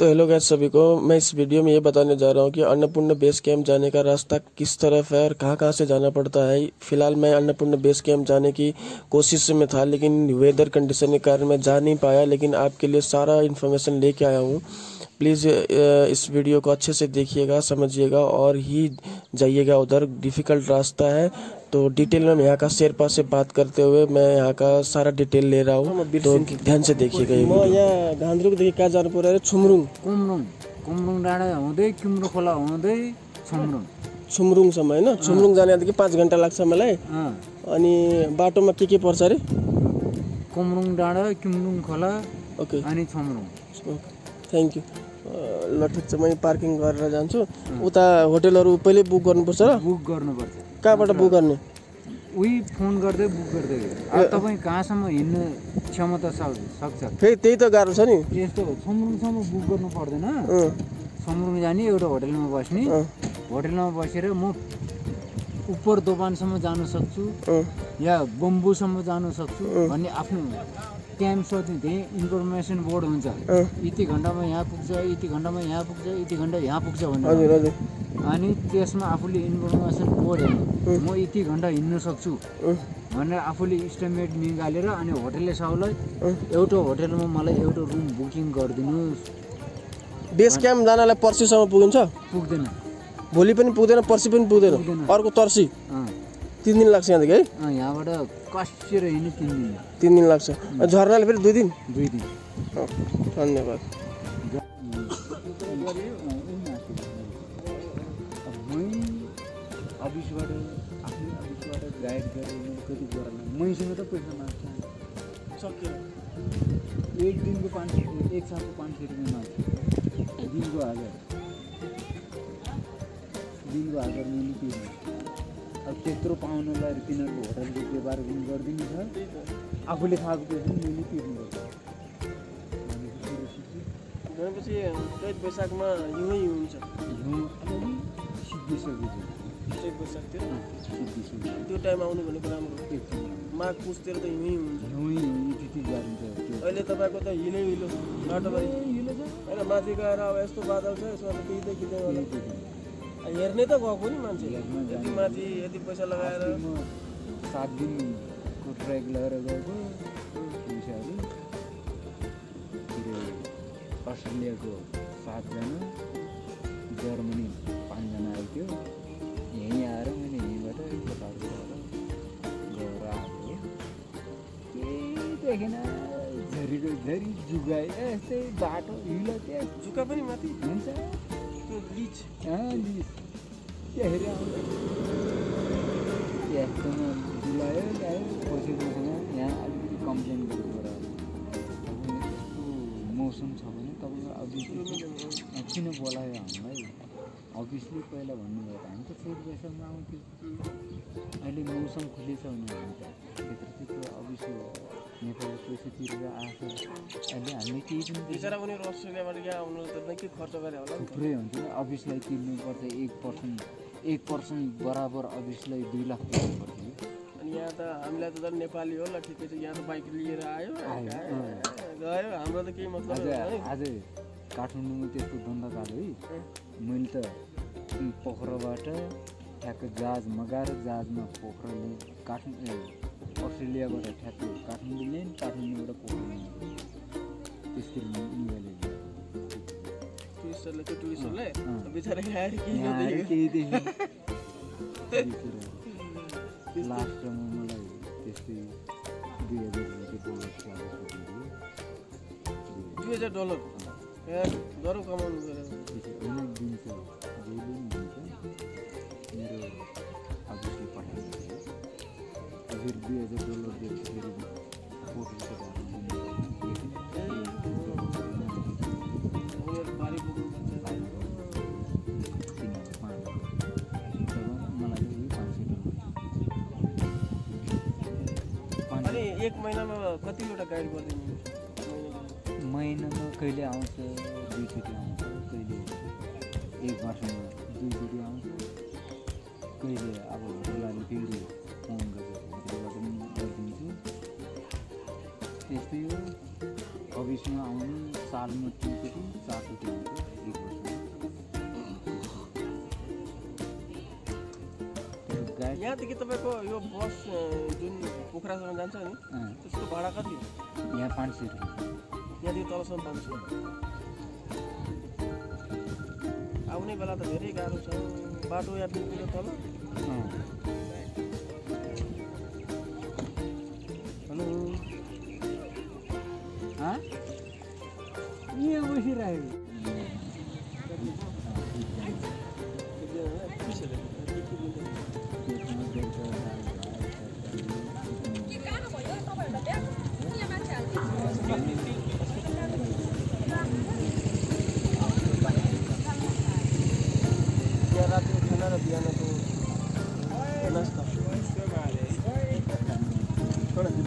तो hello guys सभी को, मैं इस वीडियो में ये बताने जा रहा हूँ कि अन्नपूर्ण बेस कैंप जाने का रास्ता किस तरफ है और कहाँ कहाँ से जाना पड़ता है। फिलहाल मैं अन्नपूर्ण बेस कैंप जाने की कोशिश में था, लेकिन वेदर कंडीशन के कारण मैं जा नहीं पाया। लेकिन आपके लिए सारा इन्फॉर्मेशन लेके आया हूँ। प्लीज़ इस वीडियो को अच्छे से देखिएगा, समझिएगा और ही जाइएगा उधर। डिफ़िकल्ट रास्ता है, तो डिटेल में यहाँ का शेरपा से बात करते हुए मैं यहाँ का सारा डिटेल ले रहा हूँ, तो ध्यान से देखिएगा। यहाँ घान्द्रुकदेखि कहाँ जानु पर्यो अरे? छुमरुङ कुमरुङ डाँडा हुँदै किम्रो खोला हुँदै छुमरुङसम्म होइन? छुमरुङ जानेदेखि 5 घन्टा लाग्छ मलाई। अनि बाटोमा के पर्छ अरे? कुमरुङ डाँडा, किमरुङ खोला, ओके, अनि छुमरुङ। Thank you. ल ठिक छ, म पार्किङ गरेर जान्छु। उता होटलहरू पहिले बुक गर्नुपर्छ र? बुक गर्नुपर्छ। कहाँबाट बुक गर्ने? उही फोन गर्दै बुक गर्दै। अब तपाईँ कहाँसम्म हिँड्ने क्षमता सक्छ? फेरि त्यही त गाह्रो छ नि। यस्तो छुमरुङसम्म बुक गर्नु पर्दैन। छुमरुङ जाने, एउटा होटलमा बस्ने, होटलमा बसेर म उपर दोकानसम्म जानु सक्छु या बम्बुसम्म जानु सक्छु भन्ने आफ्नो टाइम सोध्ने। त्यही इन्फर्मेसन बोर्ड हुन्छ, यति घन्टामा यहाँ पुग्छ, यति घन्टामा यहाँ पुग्छ, यति घन्टा यहाँ पुग्छ भन्ने। अनि त्यसमा आफूले इन्फर्मेसन बोर्ड हेर्नु, म यति घन्टा हिँड्न सक्छु भनेर आफूले इस्टिमेट निकालेर अनि होटलले साउलाई एउटा होटलमा मलाई एउटा रुम बुकिङ गरिदिनुहोस्। बेस क्याम्प जानलाई पर्सिसम्म पुगिन्छ? पुग्दैन, भोलि पनि पुग्दैन, पर्सि पनि पुग्दैन, अर्को तर्सी 3 दिन लाग्छ यहाँदेखि है? यहाँबाट कसेर हिँड्नु 3 दिन लाग्छ। झर्नाले फेरि 2 दिन? 2 दिन। धन्यवाद। अफिसबाट आफ्नो अफिसबाट गाइड गरेर कति गराउनु, मैसँग त पैसा माग्छ सक्यो। 1 दिनको 500 रुपियाँ, 1 सालको 500 रुपियाँ माग्छ। दिनको 1000 मैले तिर्नु। अब त्यत्रो पाउनलाई तिनीहरूको होटलको व्यवहार पनि गरिदिनु छ, आफूले खाएको पैसा पनि मैले तिर्नुपर्छ। भनेपछि चैत वैशाखमा हिउँै हुन्छ। हिउँ अलि सिद्धिसकेको चैत वैशाखतिर सिद्धिसक्यो। त्यो टाइम आउनु भनेको राम्रो। माघ पुसतिर त हिउँै हुन्छ। हिउँ त्यति गाडिन्छ। अहिले तपाईँको त हिलै हिलो बाटोभरि हिलो छ होइन? माथि गएर अब यस्तो बादल छ, यसमा त खिच्दै हेर्ने त गएको नि मान्छे। यति माथि यति पैसा लगाएर 7 दिनको ट्रेक लगाएर गएको पैसाहरू। अस्ट्रेलियाको 7 जना, जर्मनी 5 जना आएको थियो। यहीँ आएर मैले यहीँबाट फोटाहरू गएर आएको। केही देखेन, झरी जुगाए यस्तै बाटो हिलो। त्यहाँ जुका पनि माथि हुन्छ, त्यो लिच लिज त्यहाँखेरि आउँछ। यस्तोमा जुलायो ल्यायो पैसासँग। यहाँ अलिकति कम्प्लेन गरेको कुरा यस्तो मौसम छ भने तपाईँको अफिसले किन बोलायो हामीलाई? अफिसले पहिला भन्नुभयो त हामी त चैत वैशाखमा आउँथ्यो। अहिले मौसम खुलेछ भने हुन्छ त्यत्रो अफिस नेपालले पैसा तिरेर आएको। अहिले हामीले केही पनि बिचरा उनीहरू अस्ट्रेलियाबाट यहाँ आउनु त के खर्च गरे होला? थुप्रै हुन्छ नि। अफिसलाई तिर्नुपर्छ 1% बराबर अफिसलाई 2 लाख तिर्नुपर्छ। अनि यहाँ त हामीलाई त नेपाली हो, ल ठिकै छ, यहाँ त बाइक लिएर आयो गयो, हाम्रो त केही मतलब आज काठमाडौँमा त्यस्तो दण्डकाल है। मैले त पोखराबाट ठ्याक्क जहाज मगाएर जहाजमा पोखराले अस्ट्रेलियाबाट ठ्याक्क काठमाडौँ ल्याएँ, काठमाडौँबाट पोखरा ल्याएँ। त्यसरी निकाले टुरिस्टहरूले बिचरा केही देखेँ। लास्टमा मलाई त्यस्तै $2000 जरो कमाउनु पऱ्यो। दिन्छ, जहिले पनि दिन्छ। मेरो अफिसले पठाएको थियो। फेरि $2000 दिएपछि फेरि पोखराको अनि 1 महिनामा कतिवटा गाइड गरिदिनु? महिनामा कहिले आउँछ 2 चोटि आउँछ, कहिले 1 वर्षमा 2 चोटि आउँछ, कहिले अब होटलले फेरि फोन गरेर होटलबाट पनि गरिदिन्छु। त्यस्तै हो। अफिसमा आउनु सालमा 3 चोटि 4 चोटि यहाँदेखि तपाईँको यो बस जुन पोखरासम्म जान्छ नि त्यसको भाडा कति हो? यहाँ 500 रुपियाँ, यहाँदेखि तलसम्म 500। आउने बेला त धेरै गाह्रो छ, बाटो यहाँदेखि तल। हेलो, यहाँ बसिरहेको राति खाना र बिहानको नास्ता थोड़ा दिन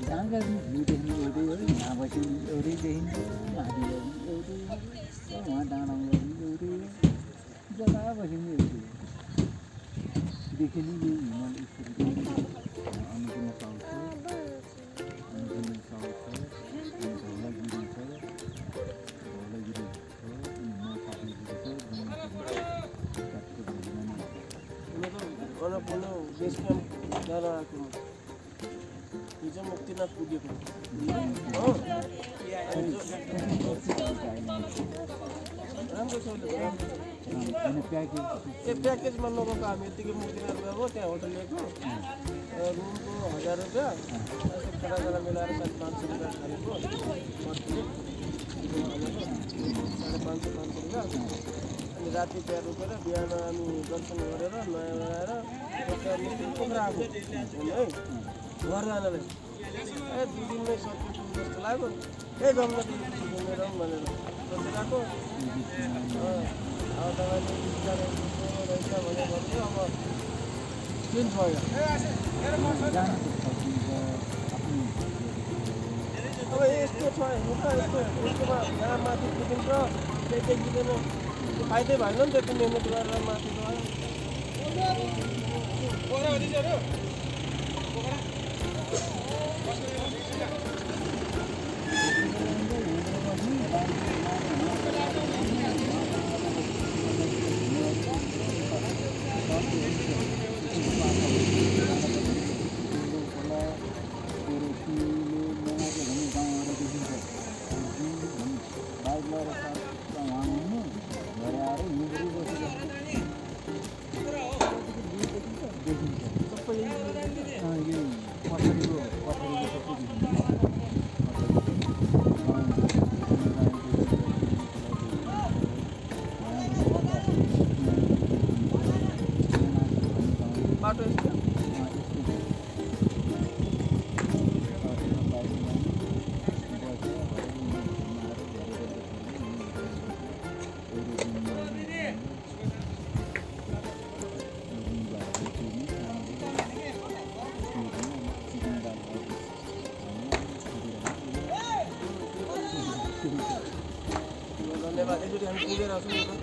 जहाँका भ्यू देख्नु एउटै हो, यहाँ बस्यो एउटै देखिन्छ, माथि एउटै, उहाँ डाँडामा एउटै, जता बस्यो नि एउटै देखि नि यो हिमाल स्कुलको अन्नपूर्ण साउथ छ, अन्नपूर्ण साउथ छ, धौलागिरी छ, अनि नसापिगिरी छ, अन्नपूर्ण बेस क्याम्प जान आएको हिजो मुक्तिनाथ पुगेको राम्रो छ। प्याकेजमा नगएको हामी यतिकै मुक्तिनाथ गएको, त्यहाँ होटल लिएको, रुमको 1000 रुपियाँ, केटाकेटा मिलाएर 500 रुपियाँ खानेको, 500 रुपियाँ। अनि राति त्यहाँ रोकेर बिहान हामी दर्शन गरेर नयाँ लगाएर पोखरा आएको है घर जानलाई। 2 दिनमै सकिन्छ जस्तो लाग्यो, जम्मै घुमेर भनेर सोचिरहेको। अब तपाईँले रहेछ भने भन्यो, अब जुन भयो अब यस्तो छ हेर्नु त, यस्तोमा जहाँ माथि पुगिन्छ त्यही देखिँदैन, फाइदै भएन नि त्यति मेहनत गरेर माथि गयो। बाटो यस्तो धन्यवाद। एकचोटि हामी पुगेर आउँछौँ।